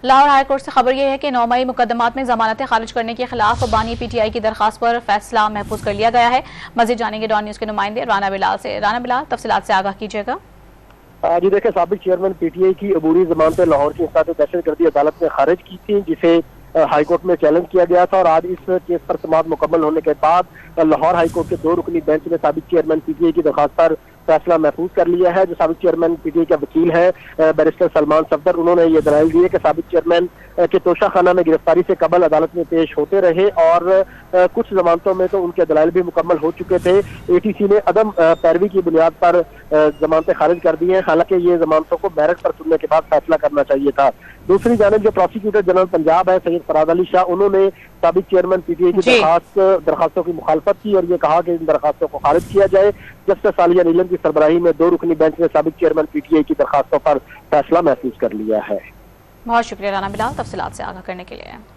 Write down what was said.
Lahore high court سے خبر یہ ہے کہ 9 مئی مقدمات میں ضمانتیں خارج کرنے کے خلاف بانی پی ٹی آئی کی درخواست پر فیصلہ محفوظ کر لیا گیا ہے۔ مزید جانیں گے ڈان نیوز کے نمائندے رانا بلال سے۔ رانا بلال، تفصیلات سے آگاہ کیجیے گا۔ جی دیکھیں، سابق چیئرمین پی ٹی آئی کی عبوری ضمانتیں لاہور کی اصلاحات دہشت گردی عدالت نے خارج کی تھیں، جسے ہائی کورٹ میں چیلنج کیا گیا تھا، اور آج اس کیس پر سماعت مکمل ہونے کے بعد لاہور ہائی کورٹ کے 2 رکنی بینچ نے سابق چیئرمین پی ٹی آئی کی درخواست پر فیصلہ محفوظ کر لیا ہے۔ جو سابق چیئرمین پی ٹی آئی کا وکیل ہے بیرسٹر سلمان صفدر، انہوں نے یہ دلائل دیے کہ سابق چیئرمین کے توشہ خانہ میں گرفتاری سے قبل عدالت میں پیش ہوتے رہے، اور کچھ ضمانتوں میں تو ان کے دلائل بھی مکمل ہو چکے تھے۔ اے ٹی سی نے عدم پیروی کی بنیاد پر ضمانتیں خارج کر دی ہیں، حالانکہ یہ ضمانتوں کو میرٹ پر سننے کے بعد فیصلہ کرنا چاہیے تھا۔ دوسری جانب جو پروسیکیوٹر جنرل پنجاب ہے سید فراد علی شاہ، انہوں نے سابق چیئرمین پی ٹی آئی کی درخواستوں کی مخالفت کی اور یہ کہا کہ ان درخواستوں کو خارج کیا جائے۔ جسٹس عالیہ نیلم کی سربراہی میں 2 رکنی بینچ نے سابق چیئرمین پی ٹی آئی کی درخواستوں پر فیصلہ محفوظ کر لیا ہے۔ بہت شکریہ رانا بلال، تفصیلات سے آگاہ کرنے کے لیے۔